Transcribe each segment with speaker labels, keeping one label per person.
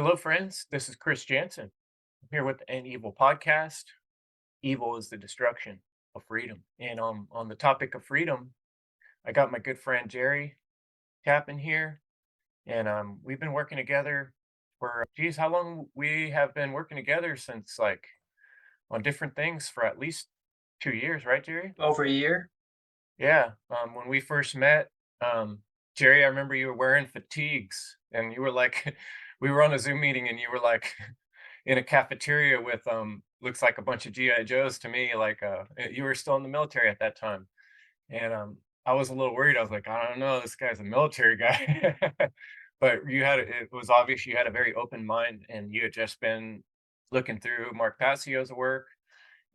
Speaker 1: Hello, friends. This is Chris Jansen. I'm here with the End Evil podcast. Evil is the destruction of freedom. And on the topic of freedom, I got my good friend Jerry Tappan here, and we've been working together for geez, how long we have been working together since like on different things for at least 2 years, right, Jerry?
Speaker 2: Over a year?
Speaker 1: Yeah. When we first met, Jerry, I remember you were wearing fatigues, and you were like, we were on a Zoom meeting, and you were like in a cafeteria with looks like a bunch of GI Joes to me. Like you were still in the military at that time, and I was a little worried. I was like, I don't know, this guy's a military guy. But it was obvious you had a very open mind, and you had just been looking through Mark Passio's work,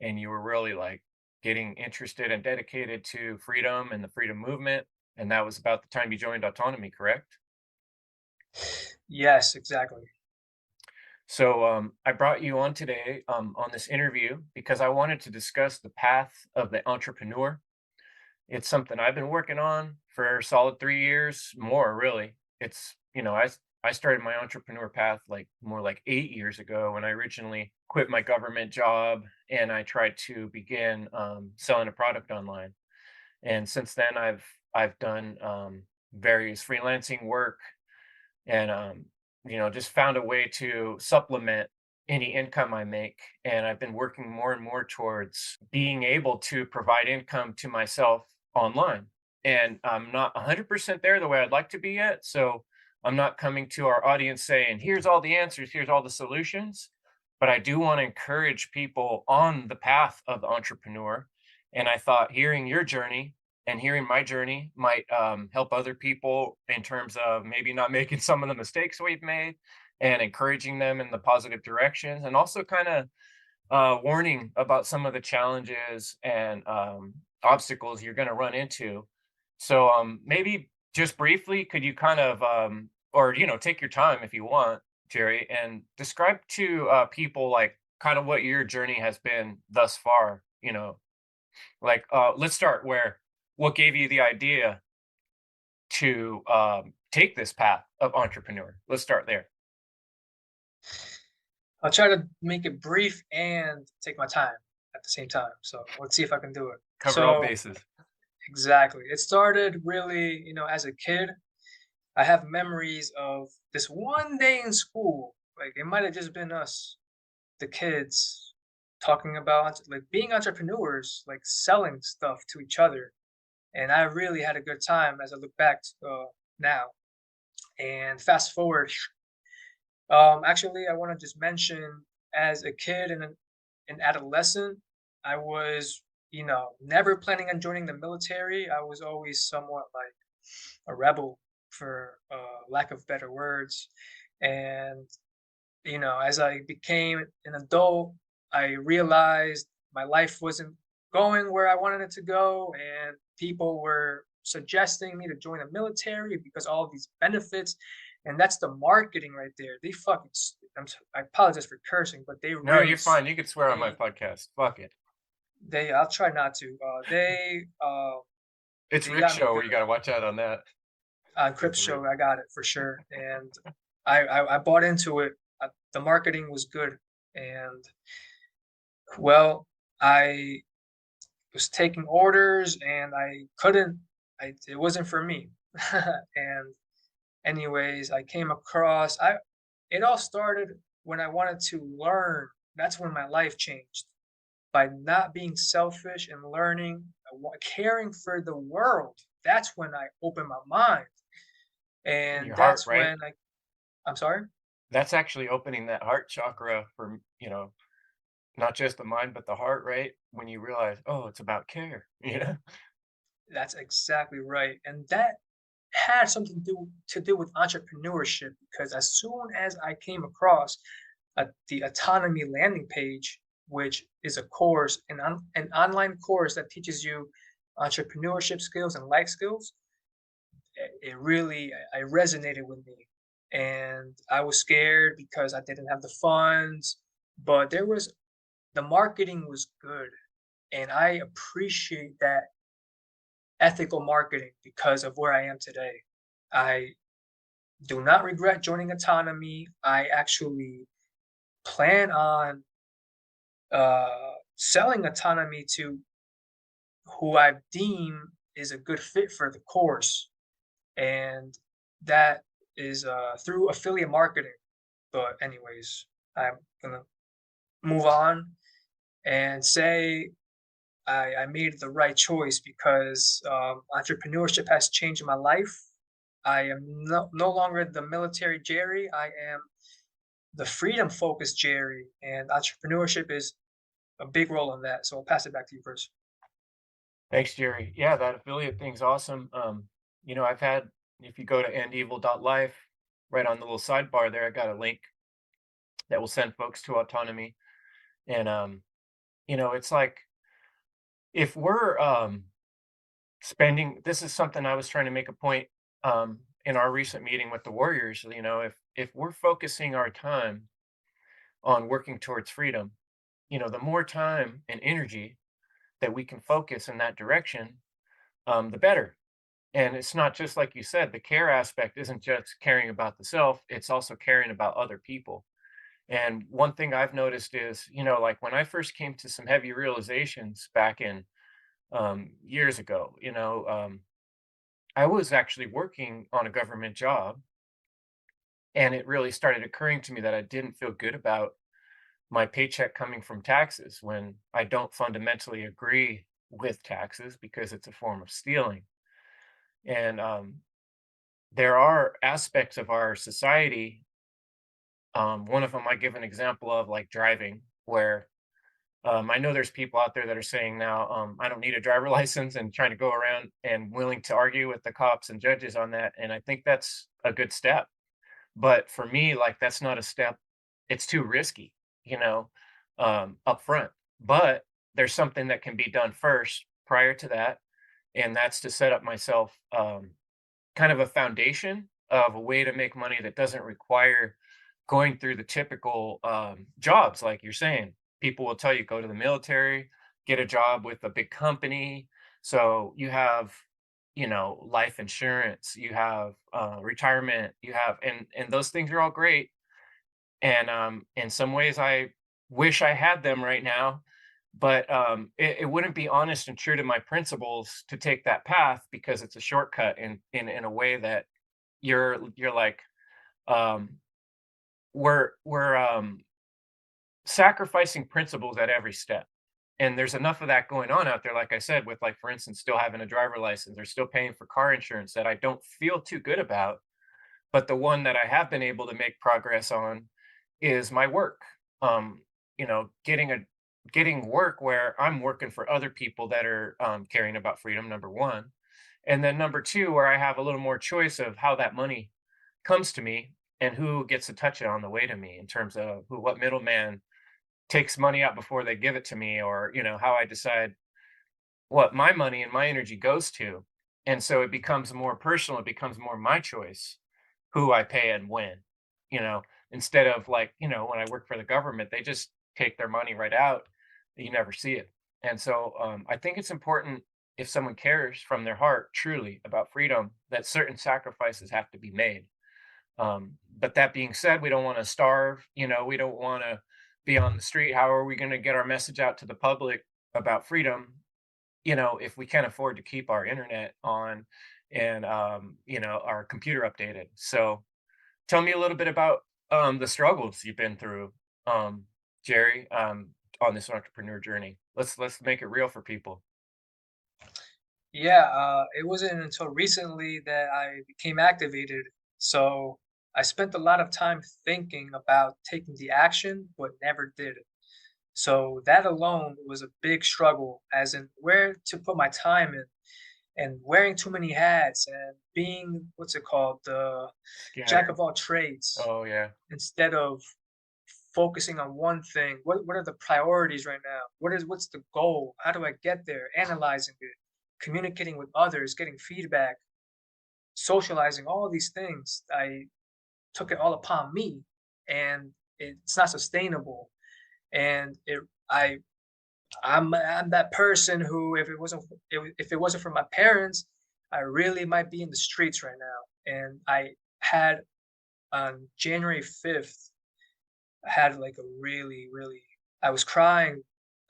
Speaker 1: and you were really like getting interested and dedicated to freedom and the freedom movement. And that was about the time you joined autonomy, correct?
Speaker 2: Yes, exactly.
Speaker 1: So I brought you on today on this interview because I wanted to discuss the path of the entrepreneur. It's something I've been working on for a solid 3 years, more really. I started my entrepreneur path like more like 8 years ago when I originally quit my government job and I tried to begin selling a product online. And since then, I've done various freelancing work and just found a way to supplement any income I make. And I've been working more and more towards being able to provide income to myself online. And I'm not 100% there the way I'd like to be yet. So I'm not coming to our audience saying, here's all the answers, here's all the solutions. But I do want to encourage people on the path of the entrepreneur. And I thought hearing your journey and hearing my journey might help other people in terms of maybe not making some of the mistakes we've made and encouraging them in the positive directions, and also kind of warning about some of the challenges and obstacles you're going to run into. So maybe just briefly, could you kind of, or take your time if you want, Jerry, and describe to people like kind of what your journey has been thus far. Like let's start where what gave you the idea to take this path of entrepreneur? Let's start there.
Speaker 2: I'll try to make it brief and take my time at the same time. So let's see if I can do it.
Speaker 1: Cover all
Speaker 2: So
Speaker 1: bases.
Speaker 2: exactly. It started really, as a kid. I have memories of this one day in school. Like it might have just been us, the kids, talking about like being entrepreneurs, like selling stuff to each other. And I really had a good time as I look back now. And fast forward. Actually, I want to just mention as a kid and an adolescent, I was, never planning on joining the military. I was always somewhat like a rebel, for lack of better words. And, as I became an adult, I realized my life wasn't going where I wanted it to go. And people were suggesting me to join the military because all of these benefits, and that's the marketing right there. They fucking I apologize for cursing, but they
Speaker 1: No,
Speaker 2: really
Speaker 1: you're fine. You can swear on my podcast. Fuck it.
Speaker 2: I'll try not to.
Speaker 1: It's
Speaker 2: They
Speaker 1: Rick
Speaker 2: got me
Speaker 1: show where
Speaker 2: good.
Speaker 1: you got to watch out on that.
Speaker 2: Crip
Speaker 1: With the Rick.
Speaker 2: show, I got it for sure. And I bought into it. The marketing was good. And well, I was taking orders and I couldn't it wasn't for me. And anyways, I came across I it all started when I wanted to learn. That's when my life changed. By not being selfish and learning, caring for the world. That's when I opened my mind. And
Speaker 1: Your heart,
Speaker 2: that's
Speaker 1: right?
Speaker 2: when I'm sorry?
Speaker 1: That's actually opening that heart chakra for, not just the mind, but the heart, right? When you realize, oh, it's about care,
Speaker 2: That's exactly right. And that had something to do with entrepreneurship because as soon as I came across the autonomy landing page, which is a course, an online course that teaches you entrepreneurship skills and life skills, it really I resonated with me. And I was scared because I didn't have the funds, but the marketing was good. And I appreciate that ethical marketing because of where I am today. I do not regret joining autonomy. I actually plan on selling autonomy to who I deem is a good fit for the course, and that is through affiliate marketing. But anyways, I'm gonna move on and say I made the right choice because entrepreneurship has changed my life. I am no longer the military Jerry. I am the freedom focused Jerry, and entrepreneurship is a big role in that. So I'll pass it back to you first.
Speaker 1: Thanks, Jerry. Yeah, that affiliate thing's awesome. I've had, if you go to endevil.life, right on the little sidebar there, I got a link that will send folks to autonomy. And it's like if we're spending, this is something I was trying to make a point in our recent meeting with the Warriors. If we're focusing our time on working towards freedom, the more time and energy that we can focus in that direction, the better. And it's not just like you said, the care aspect isn't just caring about the self, it's also caring about other people. And one thing I've noticed is, like when I first came to some heavy realizations back in years ago, I was actually working on a government job. And it really started occurring to me that I didn't feel good about my paycheck coming from taxes when I don't fundamentally agree with taxes because it's a form of stealing. And there are aspects of our society. One of them I give an example of, like driving, where I know there's people out there that are saying now, I don't need a driver license and trying to go around and willing to argue with the cops and judges on that. And I think that's a good step. But for me, like that's not a step. It's too risky, up front. But there's something that can be done first prior to that. And that's to set up myself kind of a foundation of a way to make money that doesn't require going through the typical jobs, like you're saying. People will tell you go to the military, get a job with a big company. So you have, life insurance, you have retirement, you have, and those things are all great. And in some ways, I wish I had them right now, but it wouldn't be honest and true to my principles to take that path because it's a shortcut in a way that you're like um, we're sacrificing principles at every step. And there's enough of that going on out there, like I said, with like for instance, still having a driver license or still paying for car insurance that I don't feel too good about. But the one that I have been able to make progress on is my work. Um, getting work where I'm working for other people that are caring about freedom, number one. And then number two, where I have a little more choice of how that money comes to me and who gets to touch it on the way to me in terms of what middleman takes money out before they give it to me, or how I decide what my money and my energy goes to. And so it becomes more personal, it becomes more my choice who I pay and when, you know, instead of like, when I work for the government, they just take their money right out. You never see it. And so I think it's important if someone cares from their heart truly about freedom that certain sacrifices have to be made. But that being said, we don't want to starve, we don't want to be on the street. How are we going to get our message out to the public about freedom, if we can't afford to keep our internet on and, our computer updated? So tell me a little bit about the struggles you've been through, um, Jerry, on this entrepreneur journey. Let's make it real for people.
Speaker 2: Yeah, it wasn't until recently that I became activated. So I spent a lot of time thinking about taking the action, but never did it. So that alone was a big struggle, as in where to put my time in, and wearing too many hats and being what's it called, the jack
Speaker 1: Scattered.
Speaker 2: of all trades,
Speaker 1: Oh yeah.
Speaker 2: instead of focusing on one thing. What are the priorities right now? What's the goal? How do I get there? Analyzing it, communicating with others, getting feedback, socializing, all these things. I took it all upon me, and it's not sustainable. And I I'm that person who, if it wasn't for my parents, I really might be in the streets right now. And I had on January 5th, I had like a really, really, I was crying.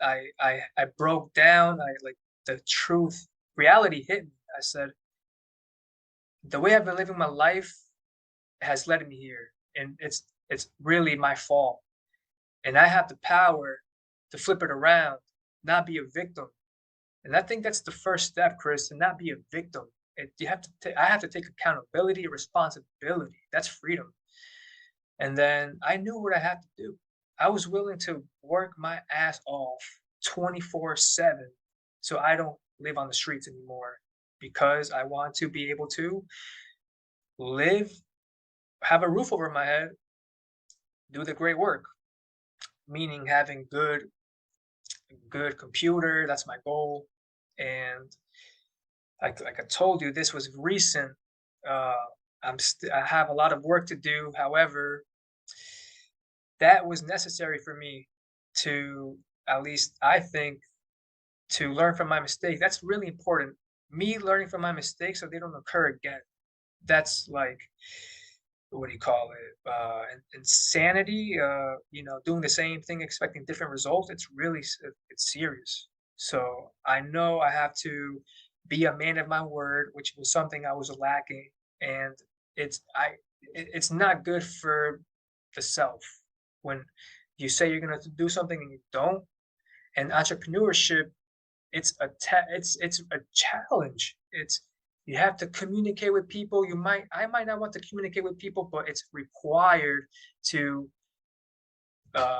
Speaker 2: I broke down. I like the truth, reality hit me. I said, the way I've been living my life has led me here, and it's really my fault. And I have the power to flip it around, not be a victim. And I think that's the first step, Chris, to not be a victim. You have to. I have to take accountability, responsibility. That's freedom. And then I knew what I had to do. I was willing to work my ass off 24/7 so I don't live on the streets anymore because I want to be able to live, have a roof over my head, do the great work, meaning having good computer, that's my goal. And like I told you, this was recent. Uh, I have a lot of work to do. However, that was necessary for me to, at least I think, to learn from my mistake. That's really important. Me learning from my mistakes so they don't occur again. That's like, what do you call it? Insanity. Doing the same thing, expecting different results. It's really it's serious. So I know I have to be a man of my word, which was something I was lacking, and it's I it's not good for the self when you say you're gonna do something and you don't. And entrepreneurship, it's a challenge. It's you have to communicate with people. I might not want to communicate with people, but it's required to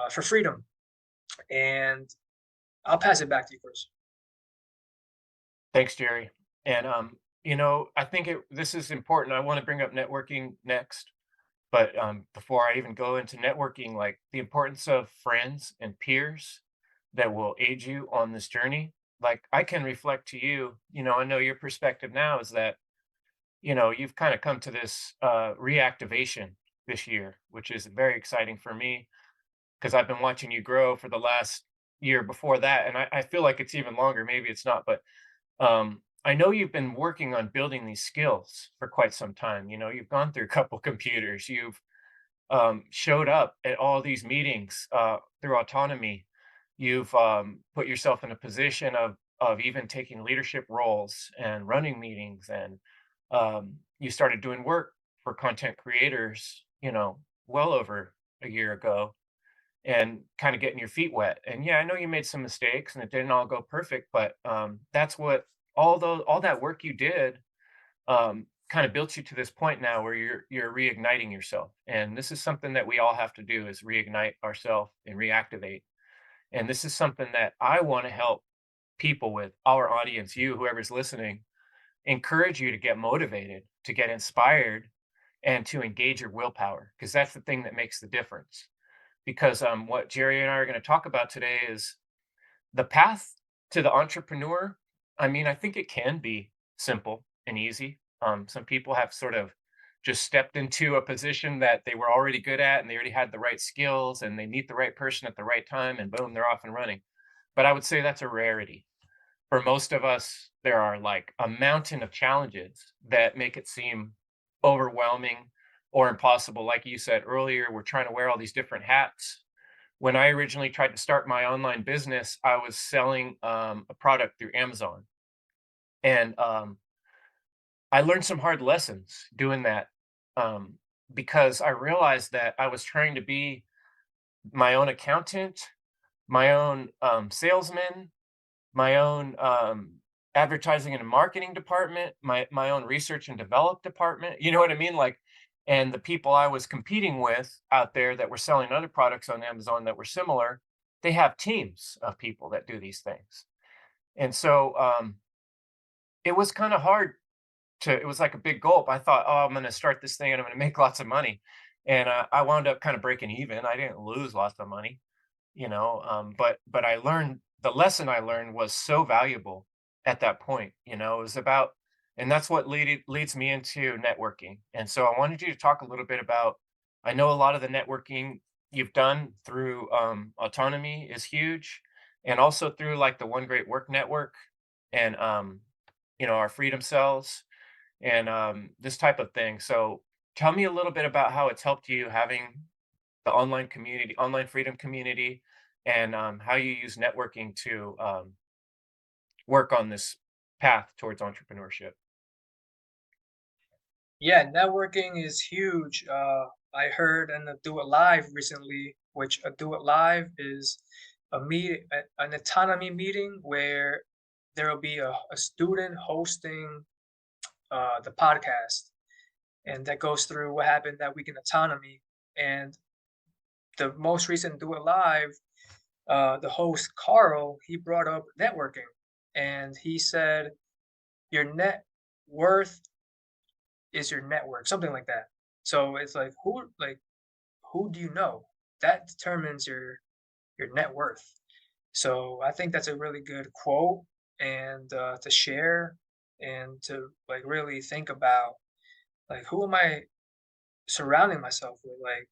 Speaker 2: for freedom. And I'll pass it back to you first.
Speaker 1: Thanks, Jerry. And I think this is important. I want to bring up networking next, but before I even go into networking, like the importance of friends and peers that will aid you on this journey. Like I can reflect to you, I know your perspective now is that, you've kind of come to this reactivation this year, which is very exciting for me because I've been watching you grow for the last year before that. And I feel like it's even longer. Maybe it's not, but I know you've been working on building these skills for quite some time. You've gone through a couple computers. You've showed up at all these meetings through autonomy. You've put yourself in a position of even taking leadership roles and running meetings, and you started doing work for content creators, well over a year ago, and kind of getting your feet wet. And yeah, I know you made some mistakes and it didn't all go perfect, but that's what all that work you did kind of built you to this point now where you're reigniting yourself. And this is something that we all have to do is reignite ourselves and reactivate. And this is something that I want to help people with, our audience, you, whoever's listening, encourage you to get motivated, to get inspired, and to engage your willpower, because that's the thing that makes the difference. Because what Jerry and I are going to talk about today is the path to the entrepreneur. I mean, I think it can be simple and easy. Some people have sort of just stepped into a position that they were already good at and they already had the right skills and they meet the right person at the right time and boom, they're off and running. But I would say that's a rarity. For most of us, there are like a mountain of challenges that make it seem overwhelming or impossible. Like you said earlier, we're trying to wear all these different hats. When I originally tried to start my online business, I was selling a product through Amazon. And I learned some hard lessons doing that um, because I realized that I was trying to be my own accountant, my own salesman, my own advertising and marketing department, my own research and develop department. You know what I mean? Like, and the people I was competing with out there that were selling other products on Amazon that were similar, they have teams of people that do these things. And so it was kind of hard it was like a big gulp. I thought, oh, I'm going to start this thing and I'm going to make lots of money. And I wound up kind of breaking even. I didn't lose lots of money, but I learned the lesson I learned was so valuable at that point. It was about, and that's what leads me into networking. And so I wanted you to talk a little bit about, I know a lot of the networking you've done through autonomy is huge, and also through like the One Great Work Network and, our freedom cells and this type of thing. So tell me a little bit about how it's helped you having the online community, online freedom community, and how you use networking to work on this path towards entrepreneurship.
Speaker 2: Yeah, networking is huge. I heard in a Do It Live recently, which a Do It Live is an autonomy meeting where there will be a student hosting the podcast, and that goes through what happened that week in autonomy. And the most recent Do It Live, the host Carl, he brought up networking, and he said your net worth is your network, something like that. So it's like who do you know? That determines your net worth. So I think that's a really good quote and to share and to like really think about like who am I surrounding myself with? Like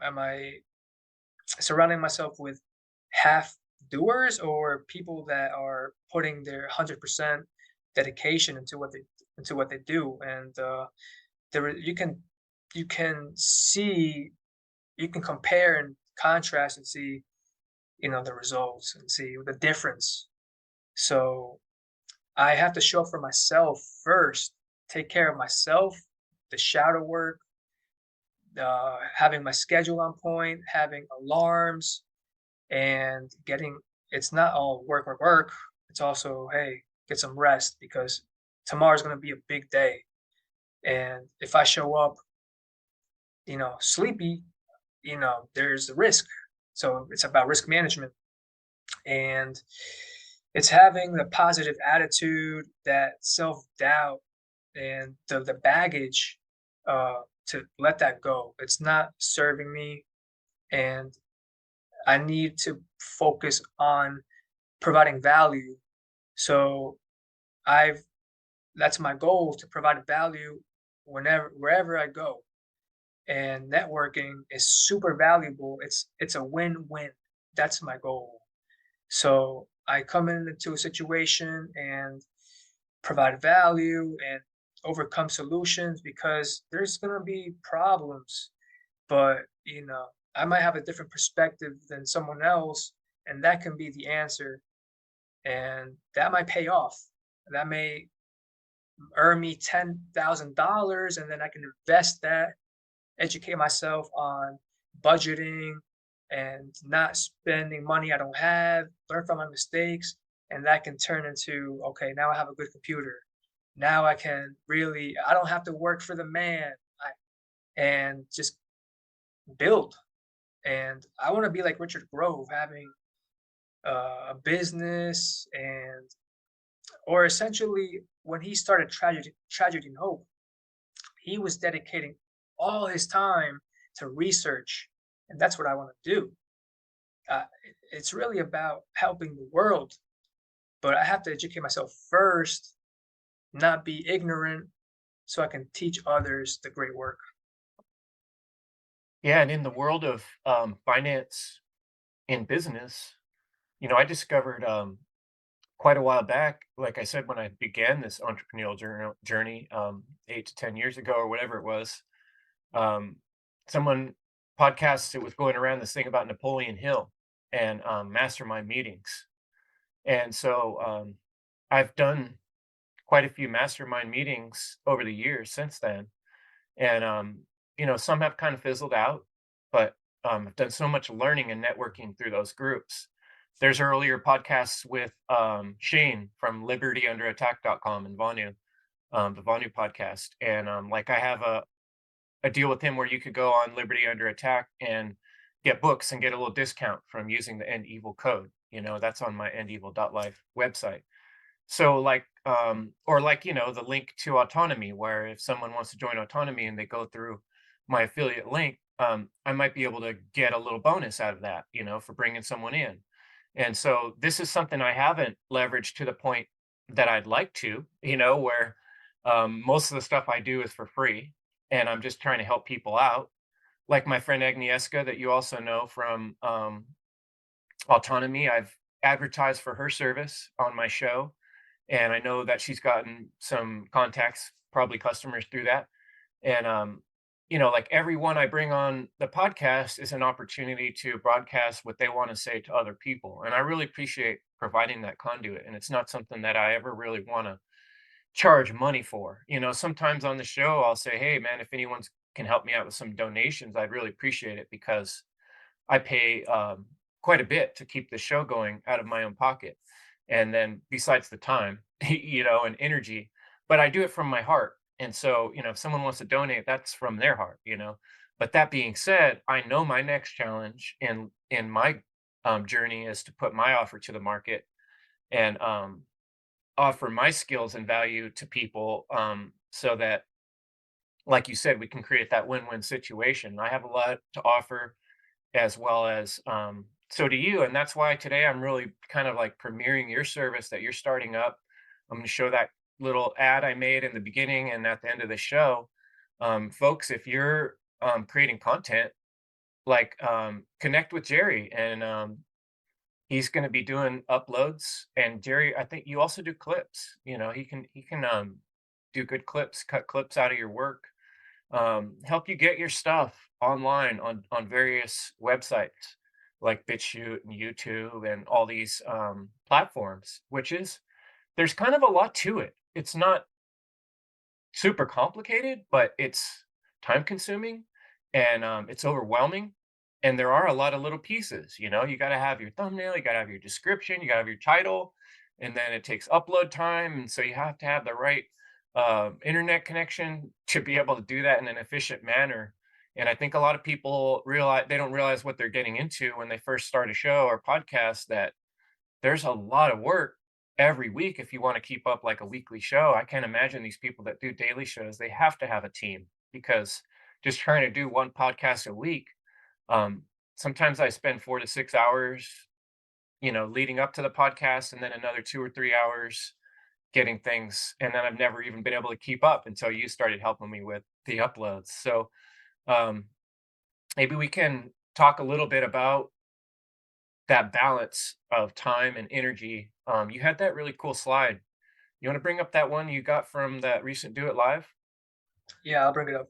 Speaker 2: am I surrounding myself with half doers or people that are putting their 100% dedication into what they do? And there you can see you can compare and contrast and see the results and see the difference. So I have to show up for myself first, take care of myself, the shadow work, having my schedule on point, having alarms, and getting it's not all work, work, work. It's also, hey, get some rest because tomorrow's going to be a big day. And if I show up, sleepy, there's the risk. So it's about risk management. And it's having the positive attitude, that self-doubt, and the baggage, to let that go. It's not serving me, and I need to focus on providing value. So I've that's my goal, to provide value wherever I go. And networking is super valuable. It's a win-win. That's my goal. So I come into a situation and provide value and overcome solutions because there's going to be problems, but I might have a different perspective than someone else, and that can be the answer, and that might pay off. That may earn me $10,000, and then I can invest that, educate myself on budgeting and not spending money I don't have, learn from my mistakes, and that can turn into, okay, now I have a good computer. Now I don't have to work for the man and just build. And I want to be like Richard Grove, having a business or essentially when he started Tragedy and Hope, he was dedicating all his time to research, and that's what I want to do. It's really about helping the world, but I have to educate myself first, not be ignorant, so I can teach others the great work.
Speaker 1: Yeah, and in the world of finance in business, I discovered quite a while back, like I said, when I began this entrepreneurial journey 8 to 10 years ago or whatever it was, um, someone podcasted with going around this thing about Napoleon Hill and mastermind meetings. And so I've done quite a few mastermind meetings over the years since then. And, some have kind of fizzled out, but I've done so much learning and networking through those groups. There's earlier podcasts with Shane from libertyunderattack.com and Vanu, the Vanu podcast. And like I have a deal with him where you could go on Liberty Under Attack and get books and get a little discount from using the End Evil code. That's on my endevil.life website. So or like, the link to autonomy, where if someone wants to join autonomy and they go through my affiliate link, I might be able to get a little bonus out of that, for bringing someone in. And so this is something I haven't leveraged to the point that I'd like to, where most of the stuff I do is for free and I'm just trying to help people out. Like my friend Agnieszka, that you also know from Autonomy, I've advertised for her service on my show, and I know that she's gotten some contacts, probably customers through that. And like everyone I bring on the podcast is an opportunity to broadcast what they want to say to other people. And I really appreciate providing that conduit. And it's not something that I ever really want to charge money for. Sometimes on the show I'll say, "Hey man, if anyone's can help me out with some donations, I'd really appreciate it because I pay quite a bit to keep the show going out of my own pocket. And then besides the time, and energy, but I do it from my heart. And so, if someone wants to donate, that's from their heart. But that being said, I know my next challenge in my journey is to put my offer to the market and offer my skills and value to people so that, like you said, we can create that win-win situation. I have a lot to offer as well as so do you, and that's why today I'm really kind of like premiering your service that you're starting up. I'm going to show that little ad I made in the beginning and at the end of the show. Folks, if you're creating content, like connect with Jerry, and he's going to be doing uploads. And Jerry, I think you also do clips. He can do good clips, cut clips out of your work, help you get your stuff online on various websites like BitChute and YouTube and all these platforms. Which is there's kind of a lot to it. It's not super complicated, but it's time consuming and it's overwhelming. And there are a lot of little pieces. You got to have your thumbnail, you got to have your description, you got to have your title, and then it takes upload time. And so you have to have the right internet connection to be able to do that in an efficient manner. And I think a lot of people realize they don't realize what they're getting into when they first start a show or podcast, that there's a lot of work every week if you want to keep up like a weekly show. I can't imagine these people that do daily shows, they have to have a team because just trying to do one podcast a week, um, sometimes I spend 4 to 6 hours, leading up to the podcast, and then another 2 or 3 hours getting things. And then I've never even been able to keep up until you started helping me with the uploads. So um, maybe we can talk a little bit about that balance of time and energy. You had that really cool slide. You want to bring up that one you got from that recent Do It Live?
Speaker 2: Yeah, I'll bring it up.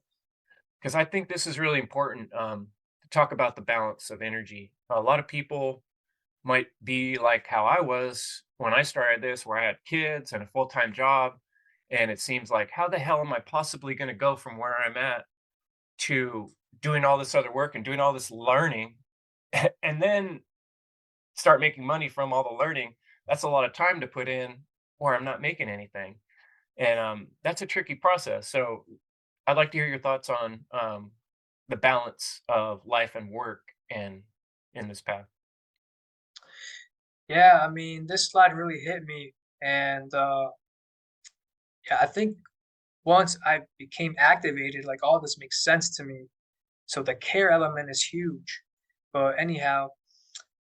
Speaker 1: Because I think this is really important to talk about the balance of energy. A lot of people might be like how I was when I started this, where I had kids and a full time job. And it seems like, how the hell am I possibly going to go from where I'm at to doing all this other work and doing all this learning and then start making money from all the learning? That's a lot of time to put in where I'm not making anything. And that's a tricky process. So I'd like to hear your thoughts on the balance of life and work and in this path.
Speaker 2: Yeah, I mean, this slide really hit me, and yeah, I think once I became activated, like all this makes sense to me. So the care element is huge. But anyhow,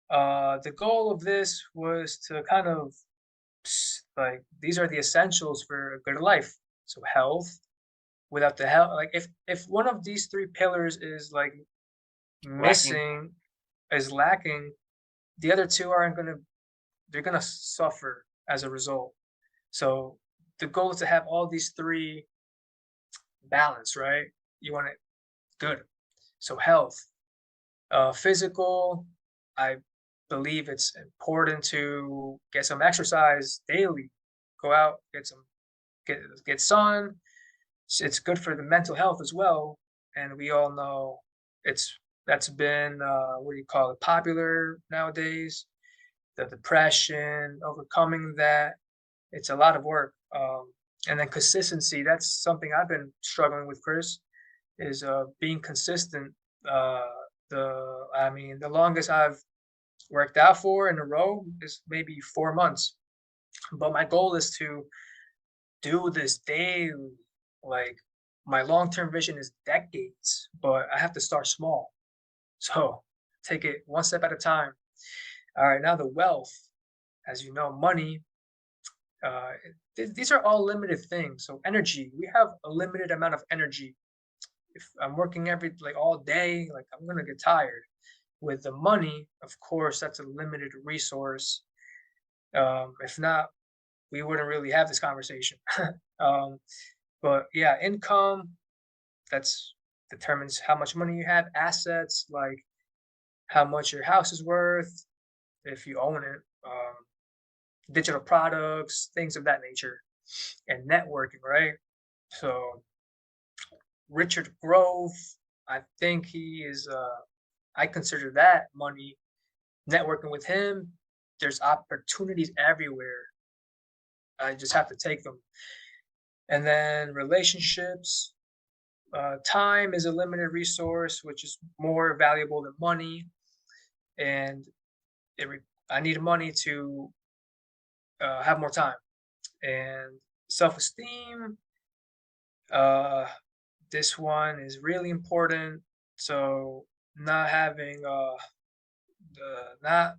Speaker 2: the goal of this was to kind of like these are the essentials for a good life. So health. Without the health, like if one of these three pillars is like
Speaker 1: Lacking.
Speaker 2: missing, is lacking, the other two aren't gonna they're gonna suffer as a result. So the goal is to have all these three balanced, right? You want it good. So health, physical, I believe it's important to get some exercise daily. Go out, get sun. It's good for the mental health as well. And we all know it's that's been what do you call it, popular nowadays. The depression, overcoming that, it's a lot of work. And then consistency, that's something I've been struggling with, Chris, is being consistent. Uh, I mean, the longest I've worked out for in a row is maybe 4 months. But my goal is to do this daily. Like my long-term vision is decades, but I have to start small. So take it one step at a time. All right, now the wealth, as you know, money. Uh, these are all limited things. So energy, we have a limited amount of energy. If I'm working like all day, like I'm gonna get tired. With the money, of course, that's a limited resource. If not, we wouldn't really have this conversation. um, but yeah, income, That's determines how much money you have, assets, like how much your house is worth, if you own it, digital products, things of that nature, and networking, right? So Richard Grove, I think he is. I consider that money. Networking with him, there's opportunities everywhere. I just have to take them. And then relationships, time is a limited resource, which is more valuable than money. And it re- I need money to have more time. And self-esteem, uh, this one is really important. So not having not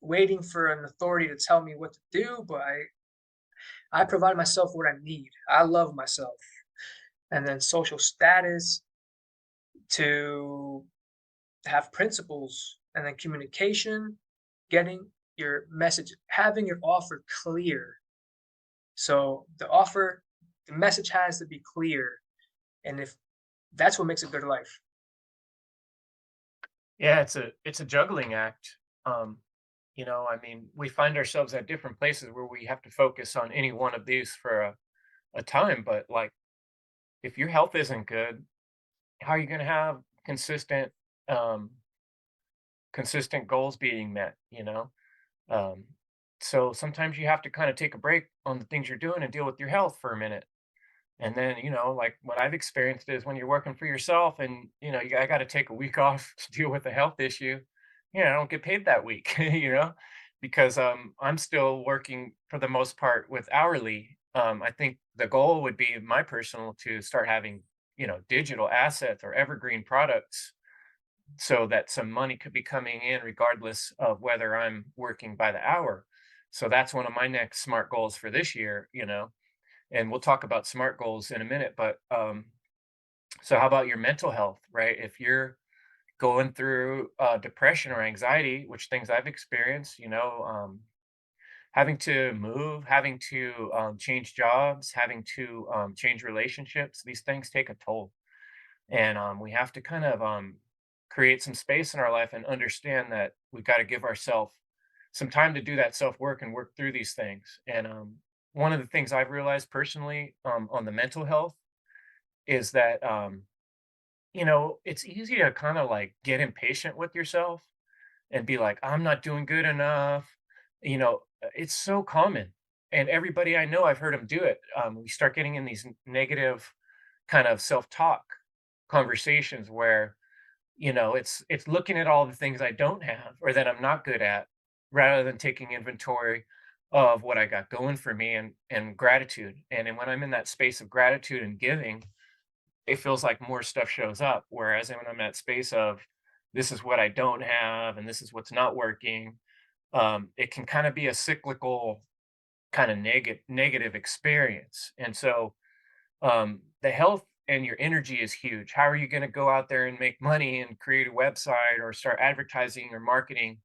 Speaker 2: waiting for an authority to tell me what to do, but I provide myself what I need. I love myself. And then social status, to have principles, and then communication, getting your message, having your offer clear. So the message has to be clear. And if that's what makes a good life.
Speaker 1: Yeah, it's a juggling act. I mean, we find ourselves at different places where we have to focus on any one of these for a time, but like if your health isn't good, how are you going to have um consistent goals being met, you know? Um so sometimes you have to kind of take a break on the things you're doing and deal with your health for a minute. And then, like what I've experienced is when you're working for yourself and, I got to take a week off to deal with a health issue, I don't get paid that week, because I'm still working for the most part with hourly. I think the goal would be my personal to start having, digital assets or evergreen products so that some money could be coming in regardless of whether I'm working by the hour. So that's one of my next smart goals for this year, and we'll talk about smart goals in a minute. But so how about your mental health, right? If you're going through depression or anxiety, which things I've experienced, having to move, having to change jobs, having to change relationships, these things take a toll. And we have to kind of create some space in our life and understand that we've got to give ourselves some time to do that self work and work through these things. And one of the things I've realized personally on the mental health is that it's easy to kind of like get impatient with yourself and be like, I'm not doing good enough. It's so common. And everybody I know, I've heard them do it. We start getting in these negative kind of self talk conversations where, it's looking at all the things I don't have or that I'm not good at rather than taking inventory of what I got going for me and gratitude. And then when I'm in that space of gratitude and giving, it feels like more stuff shows up. Whereas when I'm in that space of this is what I don't have and this is what's not working, it can kind of be a cyclical kind of negative experience. And so the health and your energy is huge. How are you going to go out there and make money and create a website or start advertising or marketing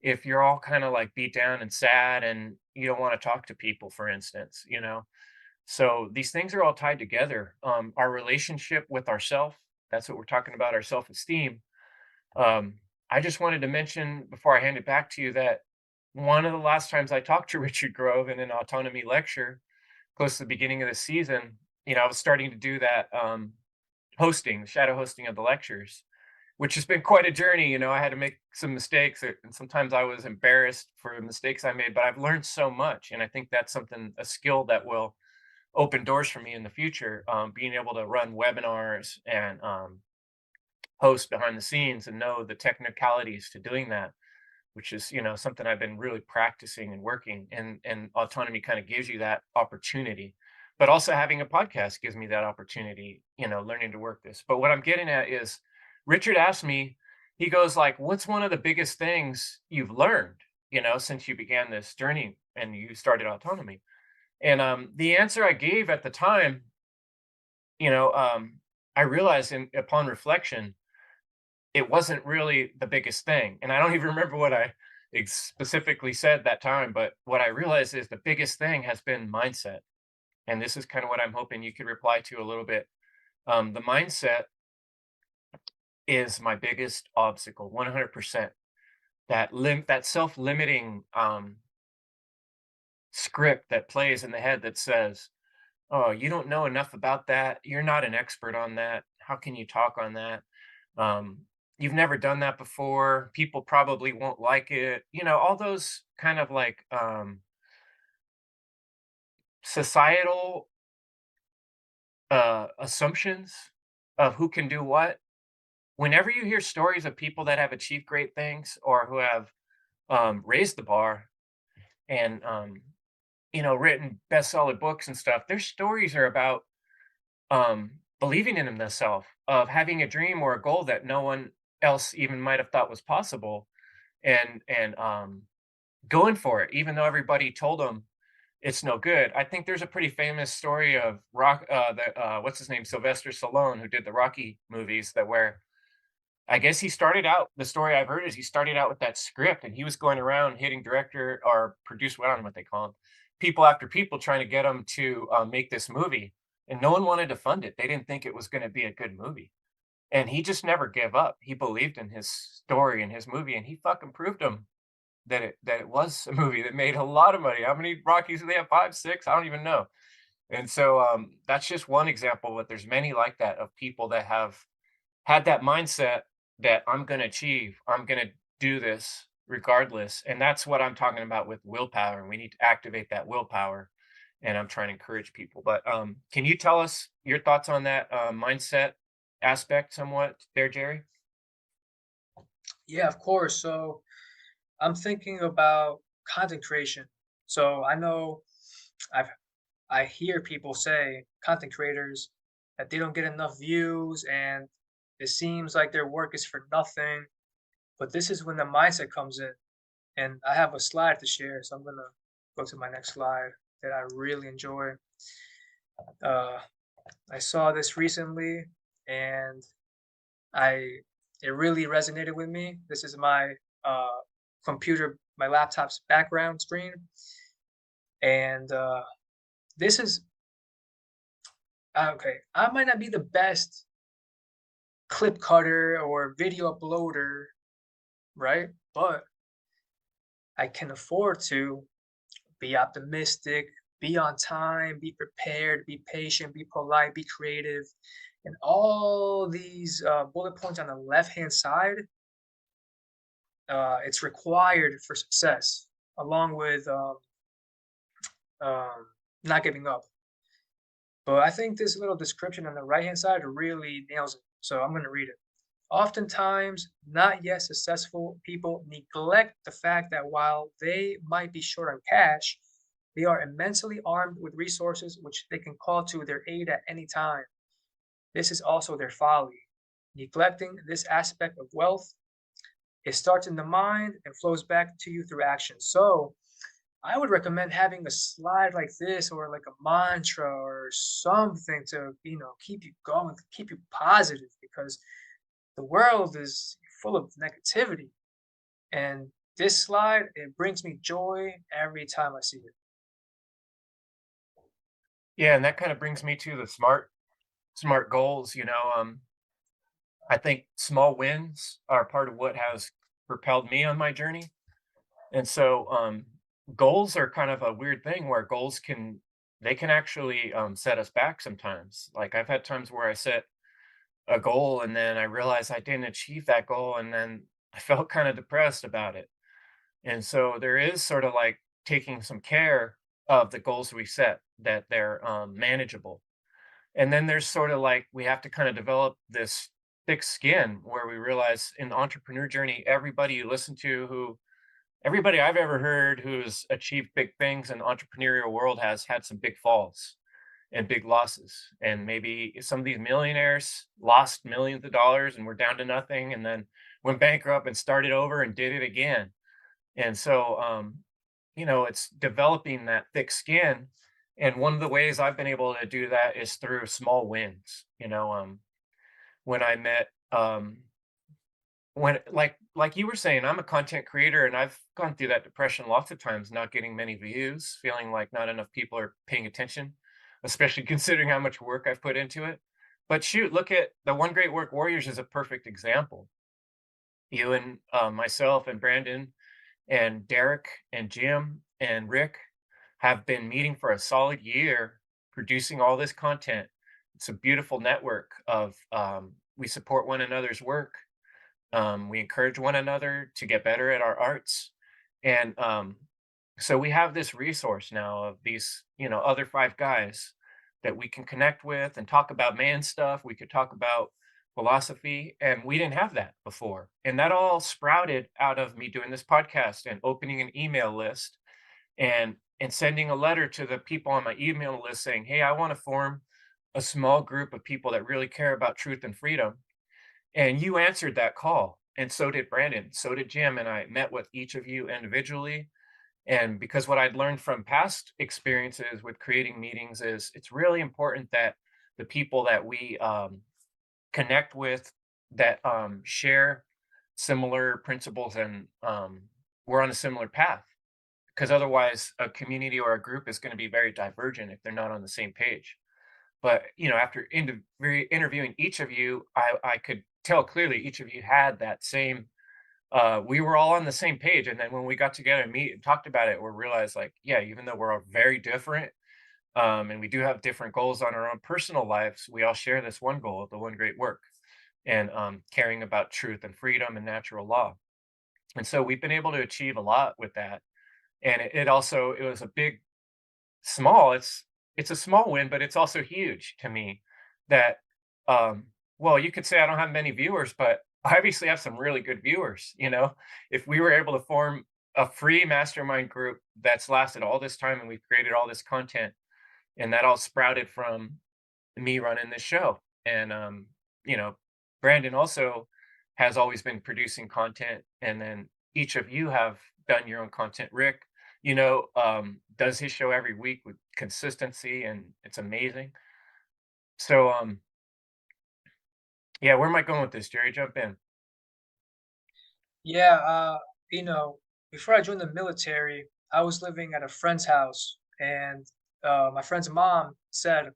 Speaker 1: if you're all kind of like beat down and sad and you don't want to talk to people, for instance, So these things are all tied together. Our relationship with ourself, that's what we're talking about, our self-esteem. Um, I just wanted to mention before I hand it back to you that one of the last times I talked to Richard Grove in an autonomy lecture, close to the beginning of the season, I was starting to do that shadow hosting of the lectures, which has been quite a journey. I had to make some mistakes, and sometimes I was embarrassed for the mistakes I made, but I've learned so much. And I think that's a skill that will open doors for me in the future, being able to run webinars and host behind the scenes and know the technicalities to doing that, which is something I've been really practicing and working. And autonomy kind of gives you that opportunity, but also having a podcast gives me that opportunity, learning to work this. But what I'm getting at is Richard asked me, he goes like, what's one of the biggest things you've learned, since you began this journey and you started autonomy? And the answer I gave at the time, you know, um, I realized upon reflection, it wasn't really the biggest thing. And I don't even remember what I specifically said that time, but what I realized is the biggest thing has been mindset. And this is kind of what I'm hoping you could reply to a little bit. The mindset is my biggest obstacle, 100%. That self-limiting script that plays in the head that says, "Oh, you don't know enough about that. You're not an expert on that. How can you talk on that? You've never done that before. People probably won't like it." All those kind of like societal assumptions of who can do what. Whenever you hear stories of people that have achieved great things or who have raised the bar and written bestseller books and stuff, their stories are about believing in themselves, of having a dream or a goal that no one else even might have thought was possible, and going for it, even though everybody told them it's no good. I think there's a pretty famous story of what's his name, Sylvester Stallone, who did the Rocky movies, that where I guess he started out. The story I've heard is he started out with that script, and he was going around hitting director or producer, I don't know what they call them, people after people, trying to get him to make this movie, and no one wanted to fund it. They didn't think it was going to be a good movie, and he just never gave up. He believed in his story and his movie, and he fucking proved him that it was a movie that made a lot of money. How many Rockies do they have? 5, 6? I don't even know. And so that's just one example, but there's many like that, of people that have had that mindset that I'm going to achieve, I'm going to do this regardless. And that's what I'm talking about with willpower. And we need to activate that willpower. And I'm trying to encourage people. But can you tell us your thoughts on that mindset aspect somewhat there, Jerry?
Speaker 2: Yeah, of course. So I'm thinking about content creation. So I know I've I hear people say, content creators, that they don't get enough views and it seems like their work is for nothing. But this is when the mindset comes in. And I have a slide to share, so I'm gonna go to my next slide that I really enjoy. Uh, I saw this recently, and I it really resonated with me. This is my my laptop's background screen, and this is okay. I might not be the best clip cutter or video uploader, right? But I can afford to be optimistic, be on time, be prepared, be patient, be polite, be creative. And all these bullet points on the left hand side, it's required for success, along with um, not giving up. But I think this little description on the right hand side really nails it. So I'm going to read it. Oftentimes, not yet successful people neglect the fact that while they might be short on cash, they are immensely armed with resources which they can call to their aid at any time. This is also their folly. Neglecting this aspect of wealth, it starts in the mind and flows back to you through action. So, I would recommend having a slide like this or like a mantra or something to, keep you going, keep you positive because the world is full of negativity. And this slide, it brings me joy every time I see it.
Speaker 1: Yeah, and that kind of brings me to the smart goals. I think small wins are part of what has propelled me on my journey. And so goals are kind of a weird thing where goals can actually set us back sometimes. Like I've had times where I set a goal and then I realized I didn't achieve that goal and then I felt kind of depressed about it. And so there is sort of like taking some care of the goals we set, that they're manageable. And then there's sort of like we have to kind of develop this thick skin where we realize in the entrepreneur journey, everybody you listen to, who everybody I've ever heard who's achieved big things in the entrepreneurial world has had some big falls and big losses. And maybe some of these millionaires lost millions of dollars and were down to nothing and then went bankrupt and started over and did it again. And so it's developing that thick skin. And one of the ways I've been able to do that is through small wins. When I met when like you were saying, I'm a content creator and I've gone through that depression lots of times, not getting many views, feeling like not enough people are paying attention, especially considering how much work I've put into it. But shoot, look at the One Great Work Warriors is a perfect example. You and myself and Brandon and Derek and Jim and Rick have been meeting for a solid year, producing all this content. It's a beautiful network of we support one another's work. We encourage one another to get better at our arts, and so we have this resource now of these, other five guys that we can connect with and talk about man stuff. We could talk about philosophy, and we didn't have that before. And that all sprouted out of me doing this podcast and opening an email list and sending a letter to the people on my email list saying, "Hey, I want to form a small group of people that really care about truth and freedom." And you answered that call, and so did Brandon, so did Jim, and I met with each of you individually. And because what I'd learned from past experiences with creating meetings is it's really important that the people that we connect with that share similar principles and we're on a similar path, because otherwise a community or a group is going to be very divergent if they're not on the same page. But after interviewing each of you, I could tell clearly each of you had that same. We were all on the same page, and then when we got together and meet and talked about it, we realized like, yeah, even though we're all very different, and we do have different goals on our own personal lives, we all share this one goal, the one great work, and caring about truth and freedom and natural law. And so we've been able to achieve a lot with that. And it was a big small it's a small win, but it's also huge to me that well, you could say I don't have many viewers, but I obviously have some really good viewers. If we were able to form a free mastermind group that's lasted all this time and we've created all this content, and that all sprouted from me running this show. And you know Brandon also has always been producing content, and then each of you have done your own content. Rick, does his show every week with consistency, and it's amazing. So yeah, where am I going with this, Jerry? Jump in.
Speaker 2: Yeah, you know, before I joined the military, I was living at a friend's house, and my friend's mom said,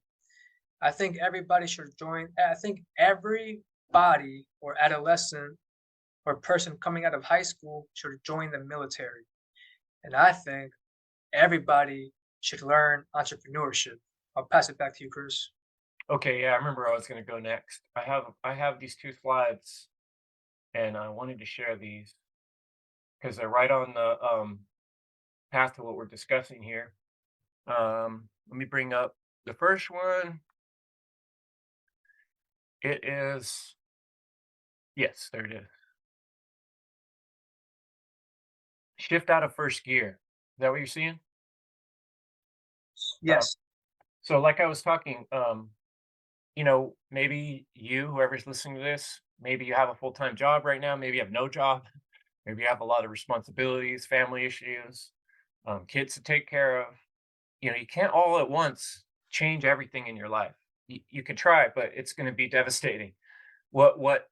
Speaker 2: "I think everybody should join. I think everybody or adolescent or person coming out of high school should join the military." And I think everybody should learn entrepreneurship. I'll pass it back to you, Chris.
Speaker 1: Okay, yeah, I remember I was going to go next. I have these two slides, and I wanted to share these because they're right on the path to what we're discussing here. Let me bring up the first one. It is, yes, there it is. Shift out of first gear. Is that what you're seeing? Um,
Speaker 2: Yes.
Speaker 1: so, like I was talking, maybe you, whoever's listening to this, maybe you have a full time job right now. Maybe you have no job. Maybe you have a lot of responsibilities, family issues, kids to take care of. You can't all at once change everything in your life. You can try, but it's going to be devastating. What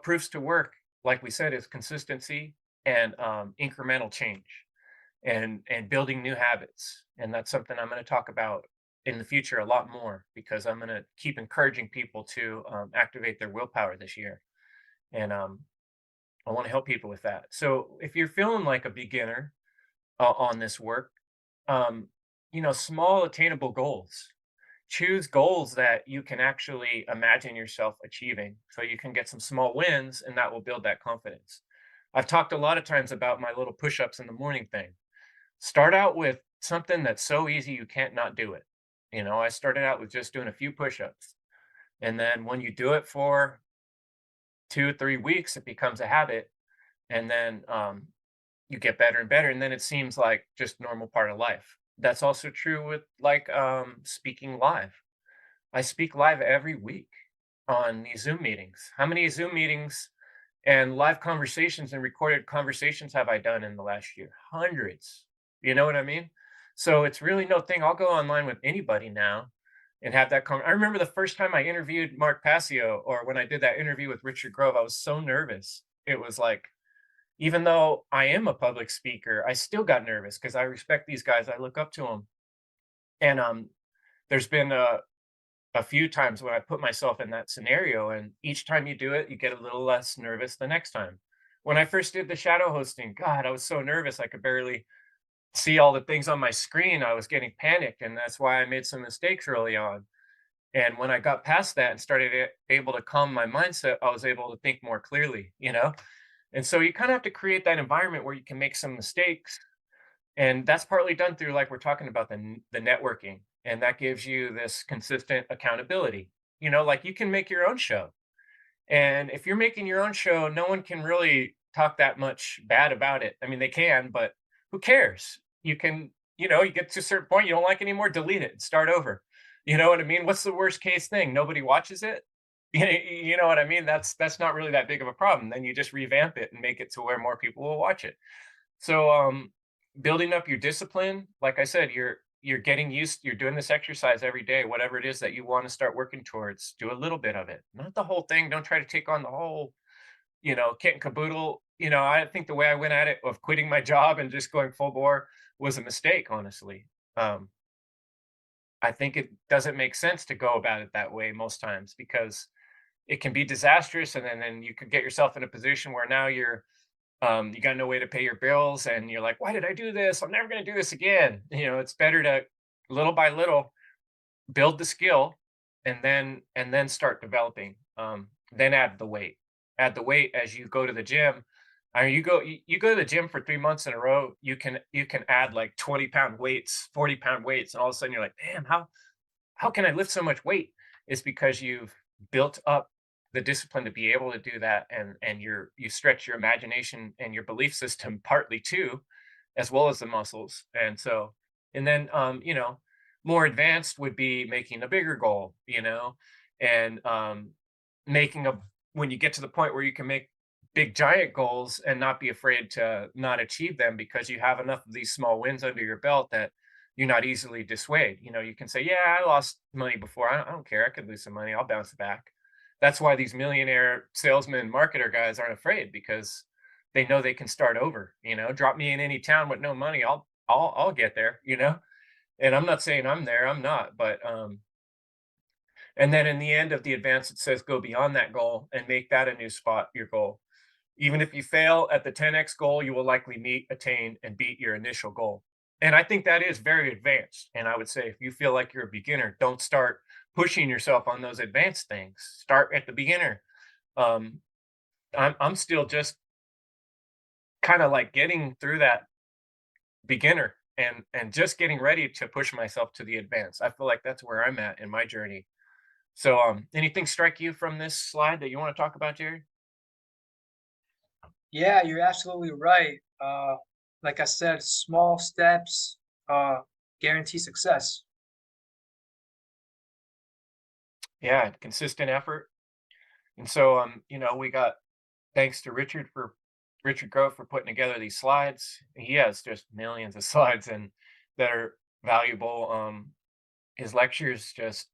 Speaker 1: proves to work, like we said, is consistency and incremental change and building new habits. And that's something I'm going to talk about in the future a lot more, because I'm going to keep encouraging people to activate their willpower this year. And I want to help people with that. So if you're feeling like a beginner on this work, um, small attainable goals. Choose goals that you can actually imagine yourself achieving so you can get some small wins, and that will build that confidence. I've talked a lot of times about my little push ups in the morning thing. Start out with something that's so easy you can't not do it. I started out with just doing a few push ups. And then when you do it for 2 or 3 weeks, it becomes a habit. And then you get better and better. And then it seems like just normal part of life. That's also true with like speaking live. I speak live every week on these Zoom meetings. How many Zoom meetings and live conversations and recorded conversations have I done in the last year? Hundreds. You know what I mean? So it's really no thing. I'll go online with anybody now and have that I remember the first time I interviewed Mark Passio, or when I did that interview with Richard Grove, I was so nervous. It was like, even though I am a public speaker, I still got nervous because I respect these guys. I look up to them. And there's been a few times when I put myself in that scenario, and each time you do it, you get a little less nervous the next time. When I first did the shadow hosting, God, I was so nervous I could barely see all the things on my screen. I was getting panicked, and that's why I made some mistakes early on. And when I got past that and started able to calm my mindset, I was able to think more clearly, you know? And so you kind of have to create that environment where you can make some mistakes. And that's partly done through, like we're talking about, the networking. And that gives you this consistent accountability. You know, like you can make your own show. And if you're making your own show, no one can really talk that much bad about it. I mean, they can, but who cares? You can, you get to a certain point, you don't like it anymore, delete it and start over. You know what I mean? What's the worst case thing? Nobody watches it. You know what I mean? That's not really that big of a problem. Then you just revamp it and make it to where more people will watch it. So building up your discipline, like I said, you're getting used, you're doing this exercise every day, whatever it is that you want to start working towards, do a little bit of it, not the whole thing. Don't try to take on the whole, kit and caboodle. I think the way I went at it of quitting my job and just going full bore was a mistake, honestly. um I think it doesn't make sense to go about it that way most times, because it can be disastrous, and then you could get yourself in a position where now you got no way to pay your bills, and you're like, why did I do this? I'm never going to do this again. It's better to, little by little, build the skill, and then start developing. Then add the weight as you go to the gym. I mean, you go to the gym for 3 months in a row, you can add like 20-pound weights, 40-pound weights, and all of a sudden you're like, damn, how can I lift so much weight? It's because you've built up the discipline to be able to do that, and you stretch your imagination and your belief system partly too, as well as the muscles. And then more advanced would be making a bigger goal, and making a when you get to the point where you can make big giant goals and not be afraid to not achieve them, because you have enough of these small wins under your belt that you're not easily dissuaded. You can say, yeah, I lost money before. I don't care. I could lose some money. I'll bounce back. That's why these millionaire salesmen, marketer guys aren't afraid, because they know they can start over. Drop me in any town with no money. I'll get there, and I'm not saying I'm there. I'm not. But and then in the end of the advance, it says go beyond that goal and make that a new spot, your goal. Even if you fail at the 10x goal, you will likely meet, attain, and beat your initial goal. And I think that is very advanced. And I would say, if you feel like you're a beginner, don't start pushing yourself on those advanced things. Start at the beginner. Um, I'm still just kind of like getting through that beginner, and just getting ready to push myself to the advanced. I feel like that's where I'm at in my journey. So anything strike you from this slide that you want to talk about, Jerry?
Speaker 2: Yeah, you're absolutely right. Like I said, small steps uh, guarantee success.
Speaker 1: Yeah, consistent effort. And so we got, thanks to Richard Grove for putting together these slides. He has just millions of slides and that are valuable. His lectures just,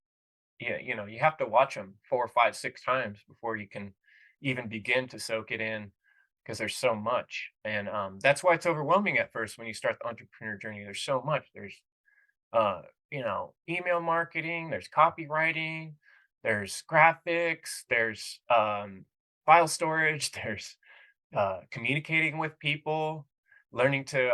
Speaker 1: yeah, you have to watch them 4, 5, 6 times before you can even begin to soak it in, because there's so much. And that's why it's overwhelming at first when you start the entrepreneur journey. There's so much. There's uh, email marketing, there's copywriting, there's graphics, there's file storage, there's communicating with people, learning to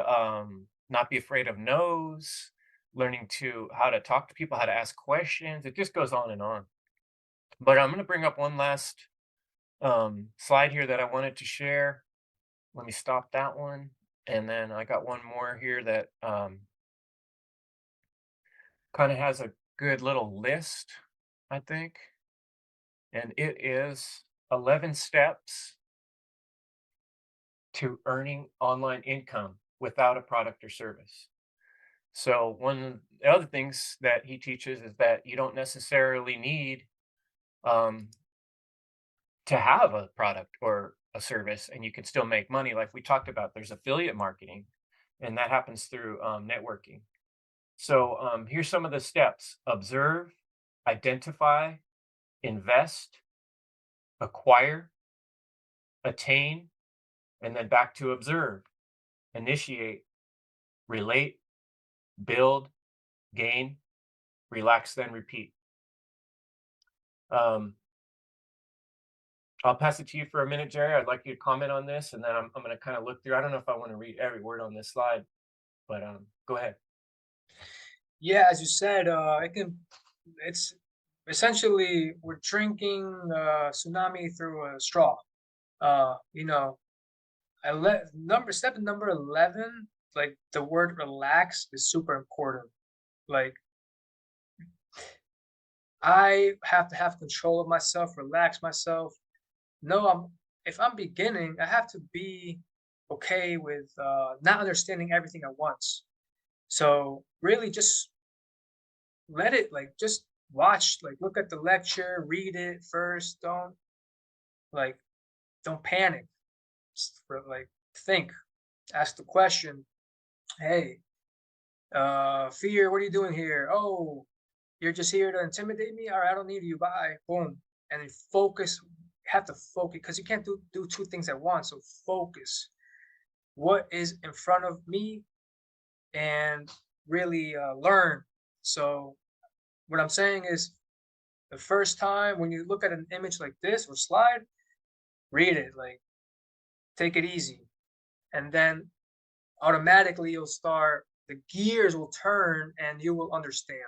Speaker 1: not be afraid of no's, learning to how to talk to people, how to ask questions. It just goes on and on. But I'm going to bring up one last slide here that I wanted to share. Let me stop that one. And then I got one more here that kind of has a good little list, I think. And it is 11 steps to earning online income without a product or service. So one of the other things that he teaches is that you don't necessarily need um, to have a product or a service, and you can still make money. Like we talked about, there's affiliate marketing, and that happens through networking. So here's some of the steps: observe, identify, invest, acquire, attain, and then back to observe, initiate, relate, build, gain, relax, then repeat. Um, I'll pass it to you for a minute, Jerry. I'd like you to comment on this, and then I'm going to kind of look through. I don't know if I want to read every word on this slide, but go ahead.
Speaker 2: Yeah, as you said, it's essentially we're drinking tsunami through a straw. You know, step number 11, like the word relax is super important. Like I have to have control of myself, relax myself. No, if I'm beginning, I have to be okay with not understanding everything at once. So really just let it like just watch, like look at the lecture, read it first. Like don't panic. Like think, ask the question, hey, fear, what are you doing here? Oh, you're just here to intimidate me? All right, I don't need you. Bye. Boom. And then focus. Have to focus because you can't do two things at once. So focus. What is in front of me and really learn. So what I'm saying is the first time when you look at an image like this or slide, read it. Like take it easy, and then automatically you'll start. The gears will turn, and you will understand.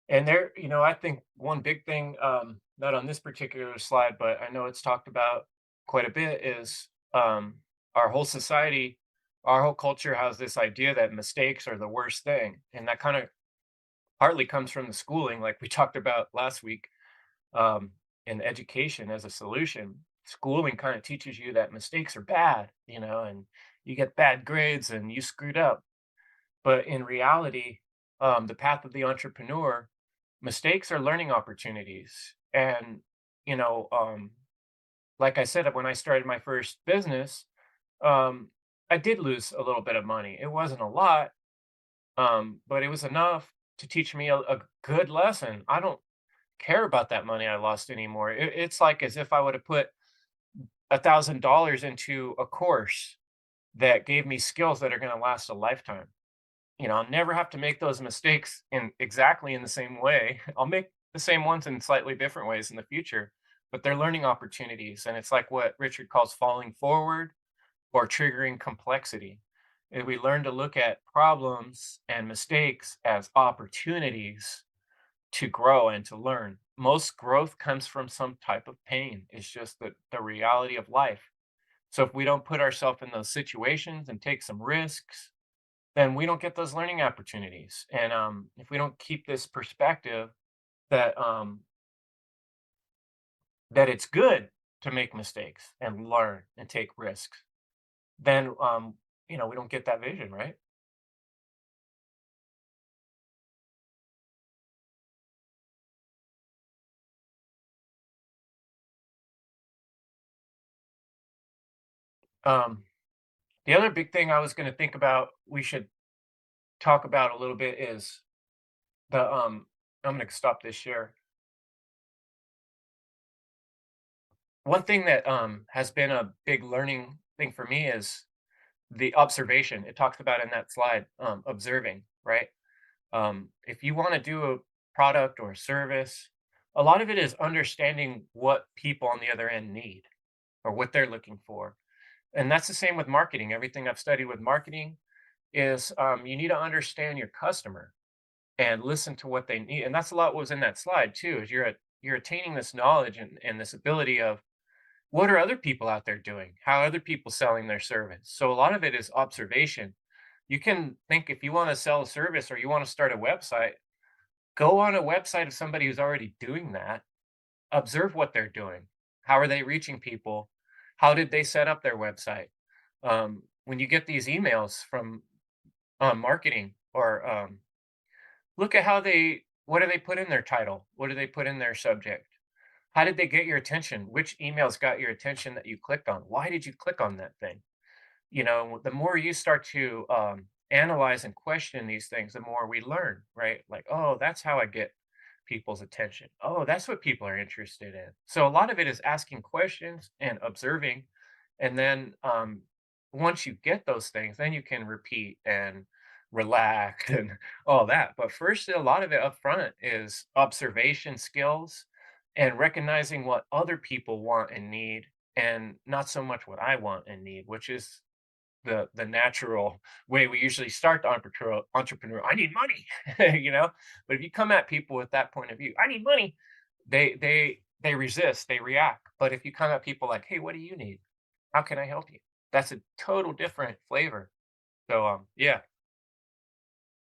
Speaker 1: And there, I think one big thing, not on this particular slide, but I know it's talked about quite a bit, is our whole society, our whole culture has this idea that mistakes are the worst thing. And that kind of partly comes from the schooling, like we talked about last week, in education as a solution. Schooling kind of teaches you that mistakes are bad, and you get bad grades and you screwed up. But in reality, the path of the entrepreneur, mistakes are learning opportunities. And, you know, um, like I said, when I started my first business, um, I did lose a little bit of money. It wasn't a lot, but it was enough to teach me a good lesson. I don't care about that money I lost anymore. It's like as if I would have put $1,000 into a course that gave me skills that are going to last a lifetime. I'll never have to make those mistakes in exactly in the same way. I'll make the same ones in slightly different ways in the future, but they're learning opportunities. And it's like what Richard calls falling forward or triggering complexity. And we learn to look at problems and mistakes as opportunities to grow and to learn. Most growth comes from some type of pain. It's just the reality of life. So if we don't put ourselves in those situations and take some risks, then we don't get those learning opportunities. And if we don't keep this perspective that that it's good to make mistakes and learn and take risks, then we don't get that vision, right? Um, the other big thing I was going to think about, we should talk about a little bit is the I'm going to stop this share. One thing that has been a big learning thing for me is the observation. It talks about in that slide, observing, right? If you want to do a product or a service, a lot of it is understanding what people on the other end need or what they're looking for. And that's the same with marketing. Everything I've studied with marketing is you need to understand your customer and listen to what they need. And that's a lot what was in that slide too, is you're attaining this knowledge and this ability of what are other people out there doing? How are other people selling their service? So a lot of it is observation. You can think if you want to sell a service or you want to start a website, go on a website of somebody who's already doing that. Observe what they're doing. How are they reaching people? How did they set up their website? When you get these emails from marketing, or look at what do they put in their title? What do they put in their subject? How did they get your attention? Which emails got your attention that you clicked on? Why did you click on that thing? The more you start to analyze and question these things, the more we learn, right? Like, oh, that's how I get people's attention. Oh, that's what people are interested in. So a lot of it is asking questions and observing. And then once you get those things, then you can repeat and relaxed and all that. But first, a lot of it up front is observation skills and recognizing what other people want and need, and not so much what I want and need, which is the natural way we usually start the entrepreneur. I need money, you know. But if you come at people with that point of view, I need money, they resist, they react. But if you come at people like, hey, what do you need? How can I help you? That's a total different flavor. So yeah,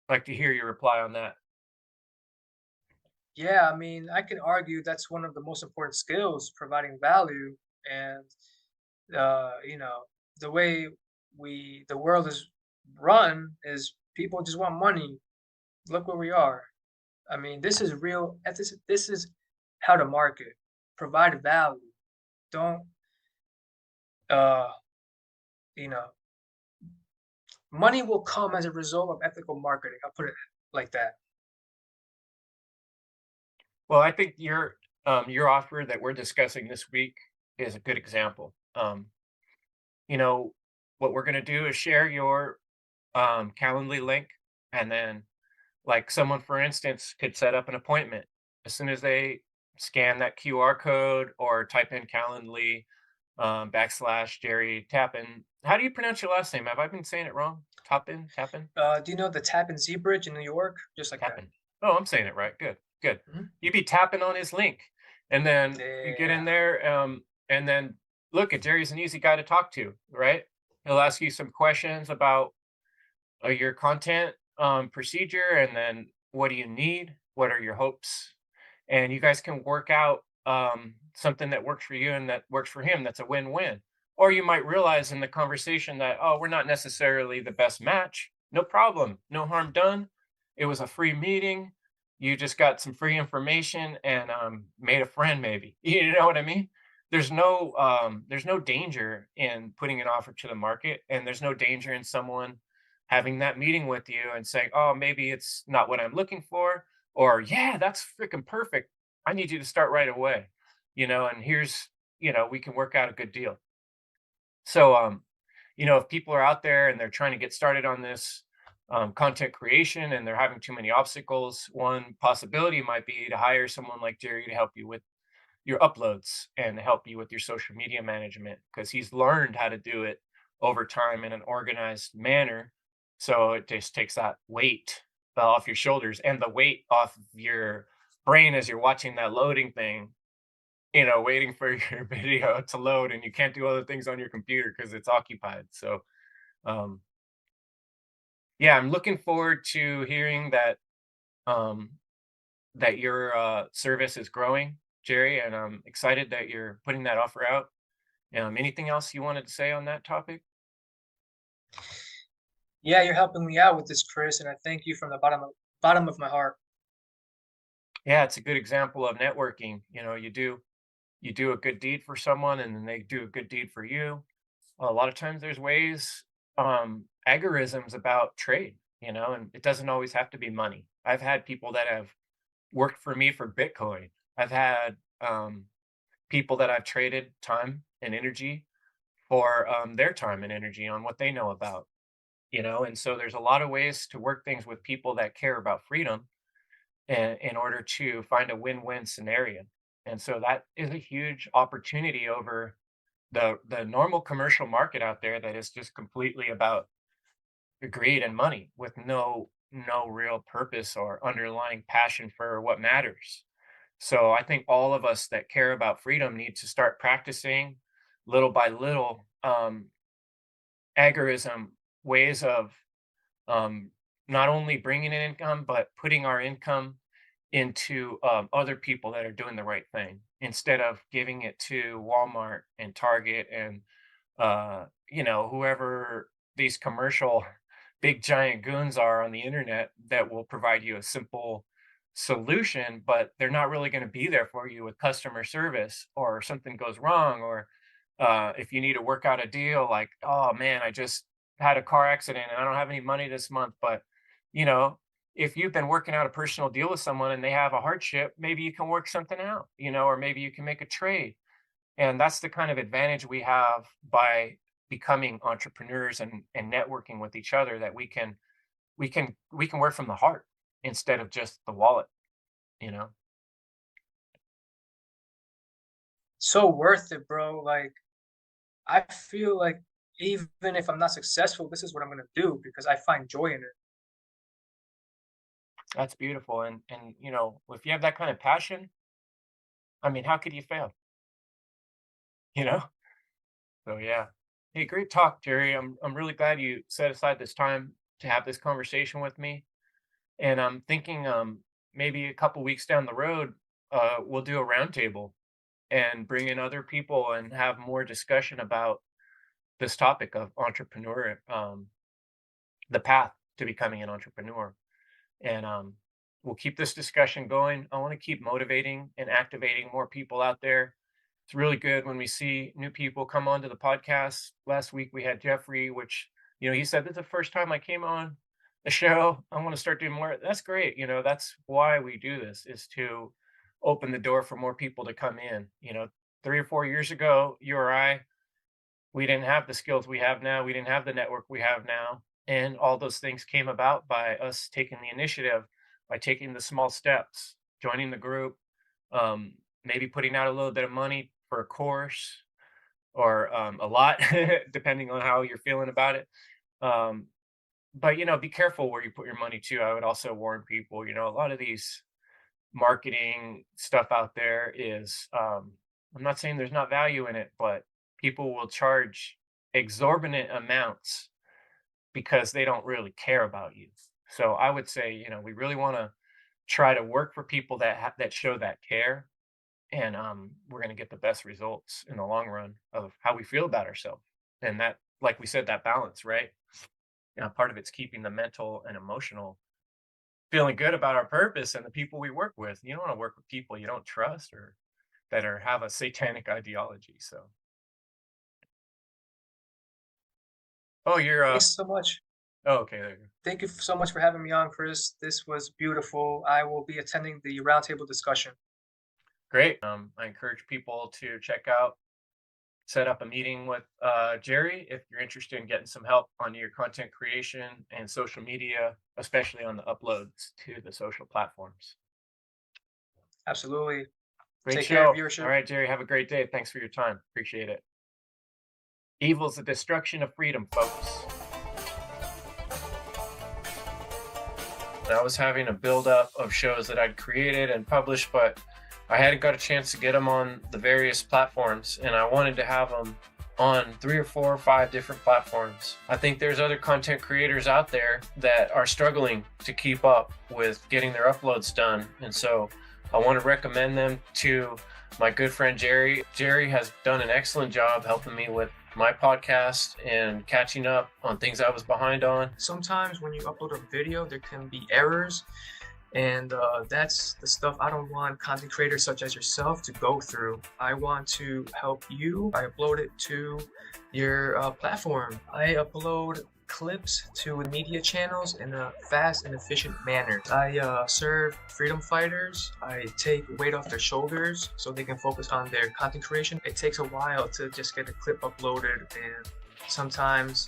Speaker 1: like to hear your reply on that.
Speaker 2: Yeah, I mean, I can argue that's one of the most important skills, providing value. And you know, the way the world is run is people just want money. Look where we are. I mean, this is real. This is how to market. Provide value. Don't uh you know, money will come as a result of ethical marketing. I'll put it like that.
Speaker 1: Well, I think your offer that we're discussing this week is a good example. You know, what we're gonna do is share your Calendly link, and then like someone, for instance, could set up an appointment as soon as they scan that QR code or type in Calendly backslash Jerry Tappan. How do you pronounce your last name? Have I been saying it wrong? Tappan, Tappan,
Speaker 2: Do you know the Tappan Zee Bridge in New York? Just like that.
Speaker 1: Tappan. Oh, I'm saying it right. Good, good.
Speaker 2: Mhm.
Speaker 1: You be tapping on his link, and then you get
Speaker 2: Yeah.
Speaker 1: in there, and then look at Jerry's an easy guy to talk to, right? He'll ask you some questions about your content procedure, and then what do you need, what are your hopes, and you guys can work out something that works for you and that works for him, that's a win-win. Or you might realize in the conversation that, oh, we're not necessarily the best match. No problem, no harm done. It was a free meeting, you just got some free information and made a friend maybe. You know what I mean? There's no danger in putting an offer to the market, and there's no danger in someone having that meeting with you and saying, "Oh, maybe it's not what I'm looking for," or "Yeah, that's freaking perfect. I need you to start right away." And here's, we can work out a good deal. So, if people are out there and they're trying to get started on this content creation and they're having too many obstacles, one possibility might be to hire someone like Jerry to help you with your uploads and help you with your social media management, because he's learned how to do it over time in an organized manner. So it just takes that weight off your shoulders and the weight off of your brain as you're watching that loading thing, waiting for your video to load, and you can't do other things on your computer because it's occupied. So, um, yeah, I'm looking forward to hearing um, that your service is growing, Jerry, and I'm excited that you're putting that offer out. Anything else you wanted to say on that topic?
Speaker 2: Yeah, you're helping me out with this, Chris, and I thank you from the bottom of my heart.
Speaker 1: Yeah, it's a good example of networking. You do a good deed for someone, and then they do a good deed for you. A lot of times, there's ways, agorisms about trade. And it doesn't always have to be money. I've had people that have worked for me for Bitcoin. I've had people that I've traded time and energy for their time and energy on what they know about. And so there's a lot of ways to work things with people that care about freedom, in order to find a win-win scenario. And so that is a huge opportunity over the normal commercial market out there that is just completely about greed and money with no real purpose or underlying passion for what matters. So I think all of us that care about freedom need to start practicing little by little agorism ways of um, not only bringing in income, but putting our income into other people that are doing the right thing instead of giving it to Walmart and Target and whoever these commercial big giant goons are on the internet that will provide you a simple solution, but they're not really going to be there for you with customer service, or something goes wrong, or if you need to work out a deal like, oh man, I just had a car accident and I don't have any money this month. But you know if you've been working out a personal deal with someone and they have a hardship, maybe you can work something out, or maybe you can make a trade. And that's the kind of advantage we have by becoming entrepreneurs and networking with each other, that we can we can work from the heart instead of just the wallet, you know?
Speaker 2: So worth it, bro. Like, I feel like even if I'm not successful, this is what I'm gonna do because I find joy in it.
Speaker 1: That's beautiful, and, if you have that kind of passion, I mean, how could you fail, you know? So, yeah. Hey, great talk, Jerry. I'm really glad you set aside this time to have this conversation with me, and I'm thinking, maybe a couple weeks down the road, we'll do a roundtable and bring in other people and have more discussion about this topic of entrepreneur, the path to becoming an entrepreneur. And we'll keep this discussion going. I want to keep motivating and activating more people out there. It's really good when we see new people come onto the podcast. Last week we had Jeffrey, which, he said, "This is the first time I came on the show. I want to start doing more." That's great. That's why we do this, is to open the door for more people to come in. 3 or 4 years ago, you or I, we didn't have the skills we have now. We didn't have the network we have now. And all those things came about by us taking the initiative, by taking the small steps, joining the group, maybe putting out a little bit of money for a course, or a lot, depending on how you're feeling about it. Um, but, be careful where you put your money too. I would also warn people, a lot of these marketing stuff out there is, I'm not saying there's not value in it, but people will charge exorbitant amounts because they don't really care about you. So I would say, we really want to try to work for people that show that care, and we're going to get the best results in the long run of how we feel about ourselves. And that, like we said, that balance, right? Part of it's keeping the mental and emotional feeling good about our purpose and the people we work with. You don't want to work with people you don't trust, or that have a satanic ideology. So, oh, you're
Speaker 2: Thanks so much.
Speaker 1: oh, okay, there you go.
Speaker 2: Thank you so much for having me on, Chris. This was beautiful. I will be attending the roundtable discussion.
Speaker 1: Great. I encourage people to set up a meeting with Jerry if you're interested in getting some help on your content creation and social media, especially on the uploads to the social platforms.
Speaker 2: Absolutely.
Speaker 1: Great
Speaker 2: Take care of
Speaker 1: show.
Speaker 2: viewership.
Speaker 1: All right, Jerry, have a great day. Thanks for your time. Appreciate it. Evil's the destruction of freedom, folks. I was having a buildup of shows that I'd created and published, but I hadn't got a chance to get them on the various platforms, and I wanted to have them on 3 or 4 or 5 different platforms. I think there's other content creators out there that are struggling to keep up with getting their uploads done, and so I want to recommend them to my good friend Jerry. Jerry has done an excellent job helping me with my podcast and catching up on things I was behind on.
Speaker 2: Sometimes when you upload a video, there can be errors, and that's the stuff I don't want content creators such as yourself to go through. I want to help you. I upload it to your platform. I upload clips to media channels in a fast and efficient manner. I serve freedom fighters. I take weight off their shoulders so they can focus on their content creation. It takes a while to just get a clip uploaded, and sometimes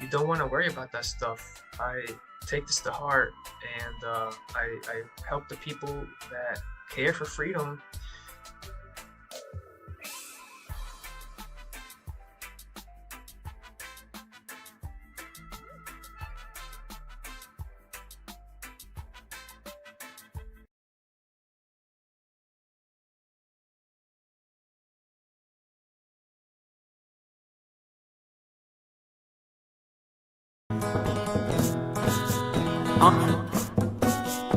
Speaker 2: you don't want to worry about that stuff. I take this to heart, and I help the people that care for freedom.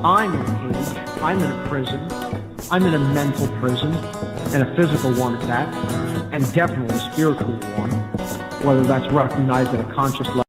Speaker 3: I'm in a cage, I'm in a prison, I'm in a mental prison, and a physical one at that, and definitely a spiritual one, whether that's recognized at a conscious level.